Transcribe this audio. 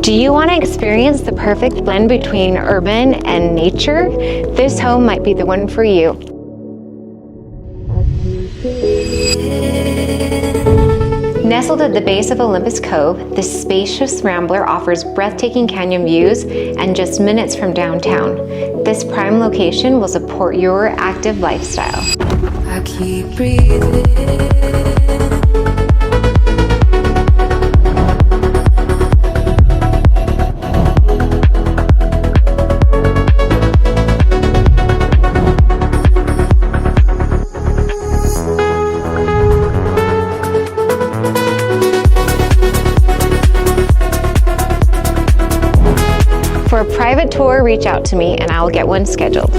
Do you want to experience the perfect blend between urban and nature? This home might be the one for you. Nestled at the base of Olympus Cove, this spacious rambler offers breathtaking canyon views and just minutes from downtown. This prime location will support your active lifestyle. I keep breathing. For a private tour, reach out to me and I will get one scheduled.